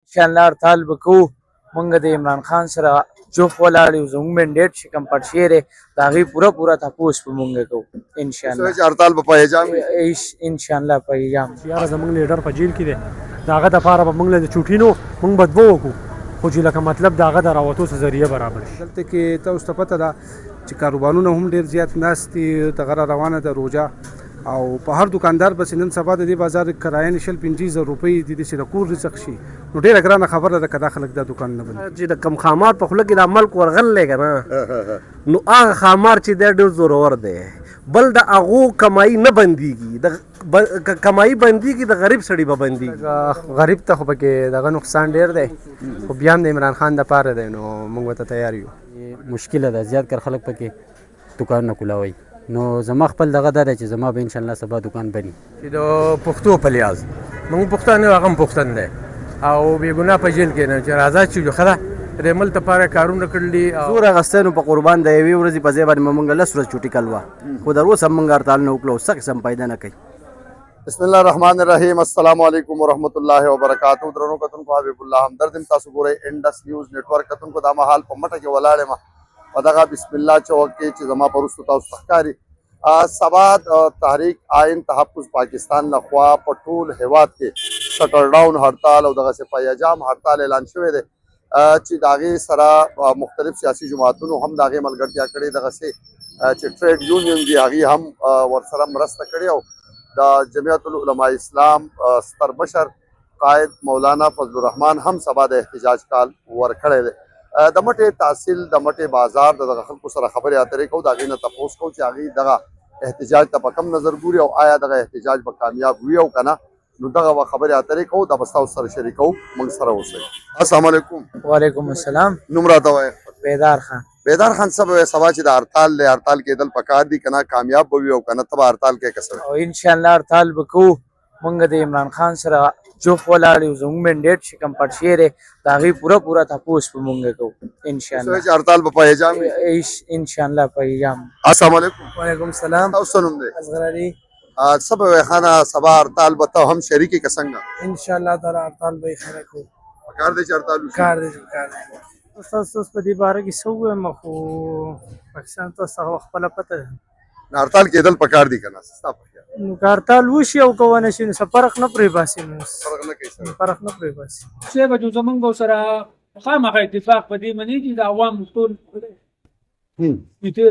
انشاءالله هړتال به کوو. مونږ د عمران خان سره جوف ولاړ یو، زموږ منډیټ چې کوم پټ شوی دی د هغې پوره تپوس به مونږ کوو انشاءالله. هړتال به په حجام وي انشاءالله په حجام. یاره زموږ لیډر په جیل کې دی، د هغه دپاره به مونږ له د چوټي نو مونږ به دوه وکړو، خو چې لکه مطلب د هغه د راوتو څه ذریعه برابر شي. دلته کې تاسو ته پته ده چې کاروبارونه هم ډېر زیات ناست دي، دغه را روانه ده روژه، او په هر دکاندار بس نن سبا د دې بازار کرایه 50,000 روپۍ د دې چې د کور رزق شي نو ډېره ګرانه خبره ده که دا خلک دا دکان نه بندوي. چې د کم خامار په خوله کې د ملک ورغلی که نه نو هغه خامار چې دی ډېر زورور دی، بل د هغو کمایي نه بندېږي، که کمایي بندېږي د غریب سړي به بندېږي. غریب ته خو پکې دغه نقصان ډېر دی، خو بیا هم د عمران خان دپاره دی نو موږ ورته تیار یو. مشکله ده، زیات کر خلک پکې دکانونه کولاوي، نو زما خپل دغه دا دی چې زما به انشاءالله سبا دکان بني. چې د پښتو په لحاظ موږ پښتانه یو، هغه هم پښتون دی او بې ګناه په جیل کې نه چې راځه چې ښه ده د ملک لپاره کارونه کړلي. زور اخیستی نو په قربان د یوې ورځې په ځای باندې به موږ 10 ورځې چوټي کلوه، خو در اوسه موږ هړتال نه وکړو، څه قسم پیدا نه کوي. بسم الله الرحمن الرحیم. السلام علیکم ورحمۃ اللہ وبرکاتہ. درنو کتونکو حبیب الله همدرد تاسو ګورئ انډس نیوز نیټورک. کتونکو دا مهال په مټه کې ولاړ یم په دغه بسم الله چوک کې چې زما په وروستو تاسو ته ښکاري سبا تحریک آئین تحفظ پاکستان لخوا په ټول هیواد کې شټر ډاون هړتال او دغسې په حجام هړتال اعلان شوی دی چې د هغې سره مختلف سیاسي جماعتونو هم د هغې ملګرتیا کړې، دغسې چې ټریډ یونین دي هغې هم ورسره مرسته کړې، او د جمعیت العلماء اسلام ستر مشر قائد مولانا فضل الرحمن هم سبا د احتجاج کال ورکړی دی. د مټې تحصیل د مټې بازار د دغه خلکو سره خبرې اترې کوو، د هغې نه تپوس کوو چې هغې دغه احتجاج ته په کم نظر ګوري او آیا دغه احتجاج به کامیاب وي او که نه، نو دغه به خبرې اترې کوو، دا به ستاسو سره شریکوو. موږ سره اوسئ. السلام علیکم. وعلیکم السلام. نوم راته وایه. بیدار خان. بیدار خان څه به وایې سبا چې د هړتال دی، هړتال کېدل پکار دي که نه کامیاب به وي او که نه ته به هړتال کې که څه او انشاءالله هړتال به کوو. مونږ د عمران خان سره جوف ولاړ یو، زموږ منډیټ چې کوم پټ شوی دی د هغې پوره تپوس به مونږ کوو انشاءالله. هړتال به په حجام وي انشاءالله په حجام. السلام علیکم. وعلیکم السلام. تاسو څه نوم دی؟ اصغر علي. څه به وایې خانه سبا هړتال به ته هم شریک یې که څنګه؟ انشاءالله تعالی هړتال به یې خیره کوو. پکار دی چې هړتال وشي. کار دی تاسو په دې باره کې څه ووایم، خو پاکستان تاسو ته خپله پته ده هړتال کېدل پکار دي که نه ستا په خیال؟ نو که هړتال وشي او که ونه شي نو څه فرق نه پرې باسي، فرق نه پرې باسي. څه به زموږ به سره خامخا اتفاق په دې مني چې د عوامو ټول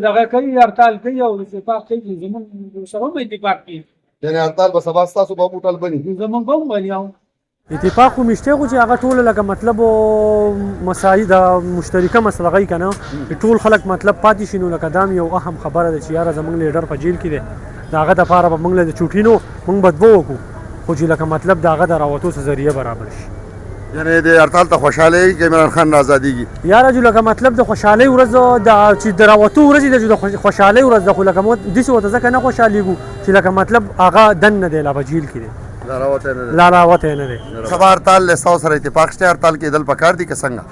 دغه کوي هړتال کوي او اتفاق کوي، زموږ سره هم اتفاق کوي، یعنې هړتال به سبا ستاسو به هم هوټل بني؟ زموږ به هم بني. اتفاق خو مشته خو چې هغه ټول لکه مطلب مسایل د مشترکه مسلغې که نه ټول خلک مطلب پاتې شي، نو لکه دا هم یو اهم خبره ده چې یاره زموږ لیډر په جیل کې دی، د هغه دپاره به موږ له د چوټي نو مونږ به دوه وکړو، خو چې لکه مطلب د هغه د راوتو څه ذریعه برابر شي. یعنې د هړتال ته خوشحاله یې چې عمران خان آزادېږي؟ یاره جو لکه مطلب د خوشحالۍ ورځ چې د راوتو ورځ ده، چې د خوشحالۍ ورځ ده، خو لکه موږ داسې ورته ځکه نه خوشحالېږو چې لکه مطلب هغه دننه دی لا په جیل کې دی، لا راوتی نه دی. سبا هړتال له ستاسو سره اتفاق شته؟ هړتال کېدل پکار دي که څنګه؟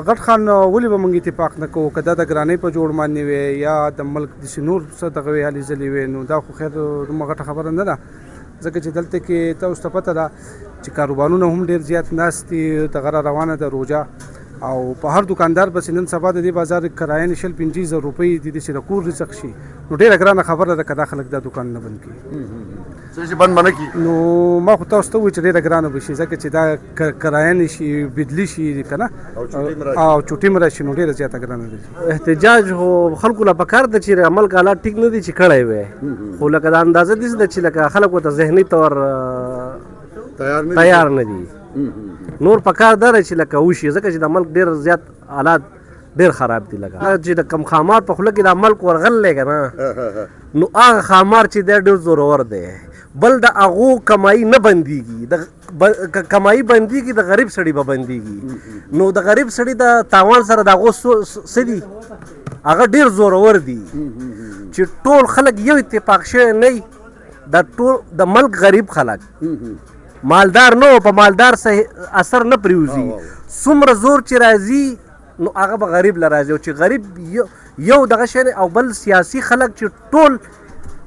غټ خان ولې به موږ اتفاق نه کوو؟ که دا د ګرانۍ په جوړ باندې وی یا د ملک داسې نور څه دغه وی هلې ځلې وی، نو دا خو خیر دومره غټه خبره نه ده، ځکه چې دلته کې تاسو ته پته ده چې کاروبارونه هم ډېر زیات ناست دي، دغه را روانه ده روژه، او په هر دکاندار بس نن سبا د دې بازار کرایه 50,000 روپۍ د دې چې د کور رزق شي نو ډېره ګرانه خبره ده که دا خلک دا دکان نه بند کړي. څه چې بند به نه کړي نو ما خو تاسو ته ووایي چې ډېره ګرانه به شي، ځکه چې دا کرایه نه شي بدلي شي که نه او چوټي م راشي نو ډېره زیاته ګرانه ده. احتجاج خو خلکو له پکار ده چې عمل حالات ټیک نه دي چې کړی وی، خو لکه د اندازه داسې ده چې لکه خلک ورته ذهني طور تیار نه دي، نور پکار ده چې لکه وشي، ځکه چې د ملک ډېر زیات حالات ډېر خراب دي، لکه چې د کم خامار په خوله کې د ملک ورغلی که نه نو هغه خامار چې دی ډېر زورور دی، بل د هغو کمایي نه بندېږي، که کمایي بندېږي د غریب سړي به بندېږي، نو د غریب سړي د تاوان سره د هغو څه دي هغه ډېر زورور دي چې ټول خلک یو اتفاق شوی نه وي، د ټول د ملک غریب خلک مالدار نه په مالدار اثر نه پرېوځي، څومره زور چې راځي نو هغه به غریب له راځي، او چې غریب یو دغه شی او بل سیاسي خلک چې ټول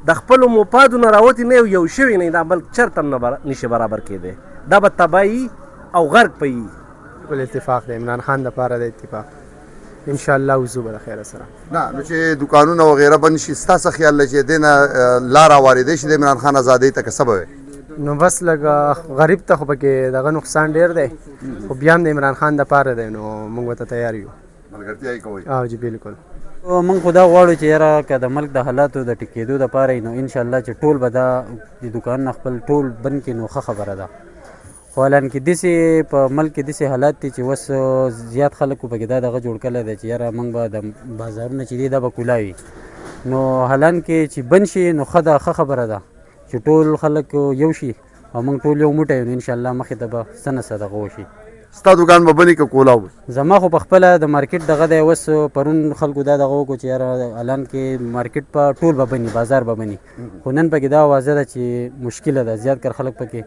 د خپلو مفادو نه راوتي نه یو شوي نه دا بل چرته هم نشي برابر کېدی، دا به تباهي او غرق به وي بالکل اتفاق دی عمران خان دپاره د اتفاق ان شاء الله وزو به د خیره سره. نه نو چې دکانونه وغیره بند شي ستاسو خیال دی چې دې نه لار هوارېدی شي د عمران خان ازادۍ ته که څه به وي؟ نو بس لږ غریب ته خو پکې دغه نقصان ډېر دی خو بیا هم د عمران خان دپاره دی نو موږ ورته تیار یو. ملګرتیا یې کوئ؟ او جی بالکل. موږ خو دا غواړو چې یاره که د ملک د حالاتو د ټیکېدو دپاره نو انشاءالله چې ټول به دا د دوکانونه خپل ټول بند کړي نو ښه خبره ده. خو حالانکې داسې په ملک کې داسې حالات دي چې اوس زیات خلک خو پکې دا دغه جوړ کړی دی چې یاره موږ به د بازارونه چې دي دا به کولا وي نو حالانکې چې بند شي نو ښه ده ښه خبره ده چې ټول خلک یو شي او موږ ټول یو موټی یو نو انشاءالله مخې ته به څه نه څه دغه وشي. ستا دکان به بني که کولا وي؟ زما خو په خپله د مارکیټ دغه دی اوس پرون خلکو دا دغه وکړو چې یاره اعلان کې مارکیټ په ټول به بني بازار به بني خو نن پکې دا واضح ده چې مشکله ده زیات کر خلک پکې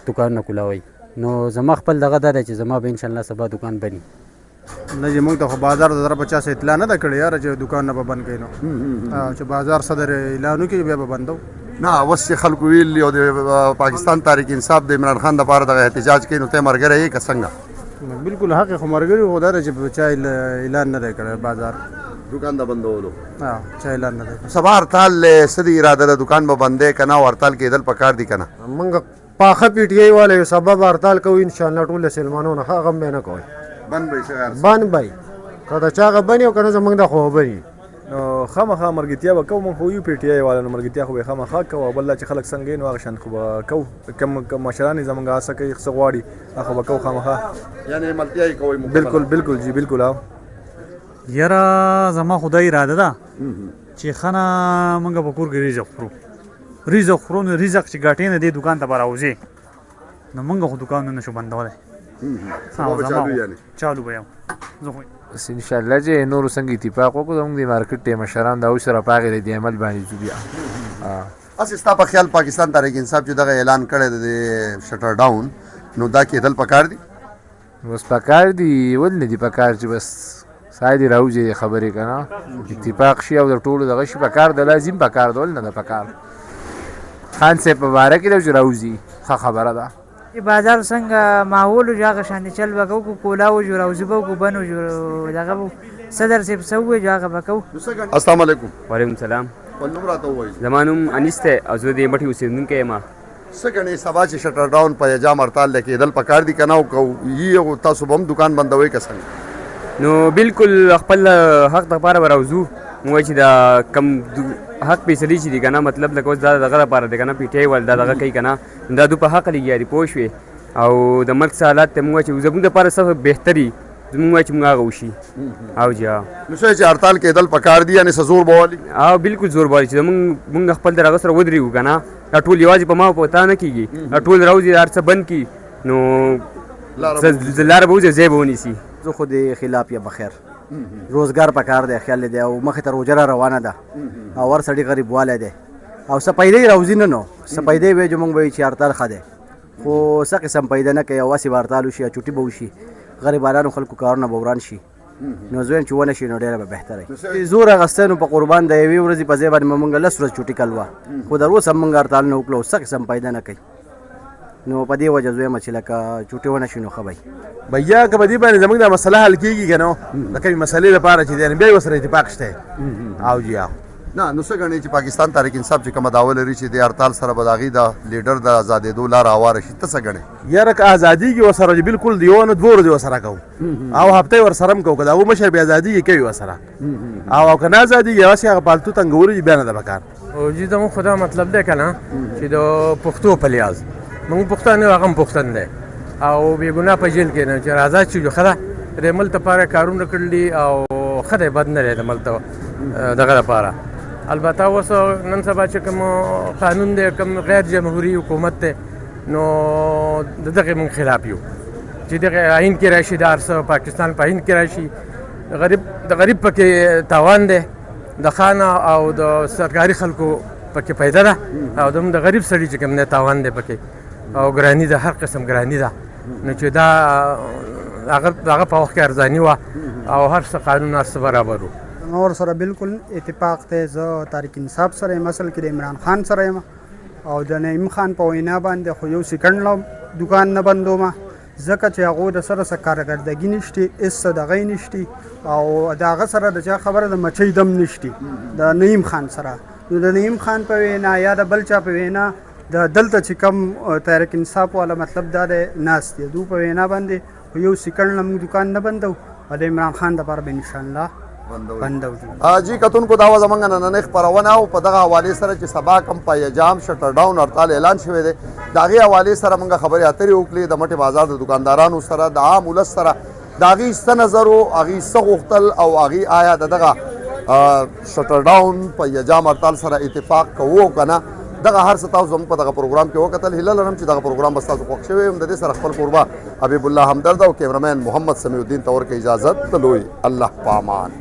دکانونه کولاوي نو زما خپل دغه دا دی چې زما به انشاءالله سبا دکان بني. نه چې موږ ته خو بازار د طرفه چا څه اطلاع نه ده کړې یاره چې دکان نه به بند کړي نو چې بازار صدر اعلان وکړي بیا به بندو. نه اوس چې خلکو ویلي او د پاکستان تحریک انصاف د عمران خان دپاره دغه احتجاج کوي نو ته ملګری یې که څنګه؟ بالکل حق خو ملګري خو دا ده چې چا اعلان نه دی کړی بازار دکان د بندولو چا اعلان نه دی کړی. سبا هړتال څه دی اراده ده دکان به بندی که نه او هړتال کېدل پکار دي که نه؟ موږ پاخه پی ټی آی والا یو سبب هړتال کوو انشاءالله ټول سلمانونه ښه غم به نه کوئ بند به یې بند به که د چا هغه بني او که نه زموږ د خو بني نو خامخا مرګتیا به کوو موږ خو یو پی ټی آی والا نو مرګتیا خو به خامخا کوو او بل چې خلک څنګه نو هغه شان خو به کوو کم مشران یې زموږ هڅه کوي څه غواړي هغه به کوو خامخا یعنې ملتیا یې کوئ؟ بالکل بالکل جی بالکل. او یاره زما خو دا اراده ده چې ښه نه موږ په کور کې رزق خورو نو رزق چې ګټې نه دې دوکان ته به راوځې نو موږ خو دوکانونه نشو بندولی چالو به یم زه خو بس انشاءالله چې نورو څنګه اتفاق وکړو زموږ د مارکیټ ټیم مشران دا اوس سره په هغې د عمل باندې ځو بیا. هسې ستا په خیال پاکستان تحریک انصاف چې دغه اعلان کړی د شټر ډاون نو دا کېدل پکار دي؟ بس پکار دي ولې نه دي پکار چې بس سای دې راوځي خبرې که نه اتفاق شي او د ټولو دغه شي پکار ده لازم پکار ده ولې نه ده پکار. خان صاحب په باره کې ده چې راوځي ښه خبره ده. بازار څنګه ماحول و هغه شانې چل به کوو کولا وجو راوځو به وکړو بند وجو دغه به صدر صاحب څه ووایي هغه به کوو. السلام علیکم. وعلیکم السلام. خپل نوم راته ووایي. زما نوم انیس دی او زه د مټې اوسېدونکی یم. څه ګڼې سبا چې شټر ډاون په حجام هړتال دی کېدل پکار دي که نه او تاسو به هم دکان بندوئ که څنګه؟ نو بالکل خپل حق دپاره به راوځو موږ چې د کم حق فیصلې چې دي که نه مطلب لکه اوس دا دغه دپاره دی که نه پی ټی آی ول دا دغه کوي که نه دا دو په حق لګیا دي پوه شوې او د ملک څه حالات ته موږ چې زموږ دپاره څه بهتري زموږ وایي چې موږ هغه وشي. او جی نو څه چې هړتال کېدل پکار دي یعنې څه زور به والي؟ او بالکل زور به والي چې موږ خپل د هغه سره ودرېږو که نه دا ټول یوازې په ما په تا نه کېږي دا ټول راوځي هر څه بند کړي نو لاره به وځي ځای به ونیسي. زه خو د خلاف یم بخیر روزګار پکار دی خیال دی او مخې ته روجه را روانه ده او هر سړي غریبوالی دی او څه پیدا یې راوځي نه نو څه پیدا یې وایي چې موږ به وایو چې هړتال ښه دی خو څه قسم پیدا نه کوي او هسې به هړتال وشي یا چوټي به وشي غریبانو خلکو کارونه به وران شي نو زه وایم چې ونه شي نو ډېره به بهتره وي. زور اخیستی نو په قربان د یوې ورځې په ځای باندې به موږ 10 ورځې چوټي کلوه خو در اوسه موږ هړتال نه وکړو څه قسم پیدا نه کوي نو په دې وجه زه وایم چې لکه چوټي ونه شي نو ښه به وي. بیا که په دې باندې زموږ دا مسله حل کېږي که نه د کومې مسلې لپاره چې دی بیا یې ورسره اتفاق شته او جی نه نو څه ګڼې چې پاکستان تحریک انصاف چې کومه دعوه لري چې د هړتال سره به د هغې د لیډر د ازادېدو لاره هواره شي ته څه ګڼې؟ یاره که ازادېږي ورسره چې بالکل د یوه نه 2 ورځې ورسره کوو او هفته یې ورسره هم کوو که د هغو مشر بیا ازادېږي کوي ورسره او که نه ازادېږي هغسې هغه پالتو تنګولو بیا نه ده پکار. او جي زموږ خو دا مطلب دی که نه چې د پښتو په لحاظ موږ پښتانه یو هغه هم پښتون دی او بېګناه په جیل کې نه چې آزاد شي ښه ده د ملک لپاره کارونه کړي او ښه دی بد نه دی د ملک دغه لپاره. البته اوس نن سبا چې کوم قانون دی کوم غیر جمهوري حکومت دی نو د دغې موږ خلاف یو چې دغه آئین کې راشي د هر څه پاکستان په آئین کې راشي د غریب پکې تاوان دی د خان او د سرکاري خلکو پکې پیدا ده او د غریب سړي چې کوم دی تاوان دی پکې او ګراني ده هر قسم ګراني ده نو چې دا هغه په وخت کې ارزاني وه او هر څه قانون هر څه برابر و. نور سره بالکل اتفاق دی زه تحریک انصاف سره یم اصل کې د عمران خان سره یم او د نعیم خان په وینا باندې خو یو سیکنډ دکان نه بندوم ځکه چې هغو د سره څه کارکردګي نشته هېڅ څه دغه یې نشته او د هغه سره د چا خبره د مچۍ دم نشته د نعیم خان سره. نو د نعیم خان په وینا یا د بل چا په وینا د دلته چې کم تحریک انصاف والا مطلب دا دی ناست دی دو په وینا باندې یو سیکنډ نه موږ دکان نه بندو او د عمران خان دپاره به انشاءالله بندو. جی کتونکو دا وه زموږ نننۍ خپرونه او په دغه حوالې سره چې سبا کم پایجام شټر ډاون هړتال اعلان شوی دی د هغې حوالې سره موږ خبرې اترې وکړې د مټې بازار د دکاندارانو سره د عام ولس سره د هغې څه نظر و هغې څه غوښتل او هغې آیا د دغه شټر ډاون پایجام هړتال سره اتفاق کوو که نه دغه هر څه تاسو زموږ په دغه پروګرام کې وکتل. هیله لرم چې دغه پروګرام به ستاسو خوښ شوی وي. د دې سره خپل کوربه حبیب الله همدرد او کیمرمین محمد سمیع الدین ته ورکړئ اجازت د لوی الله په امان.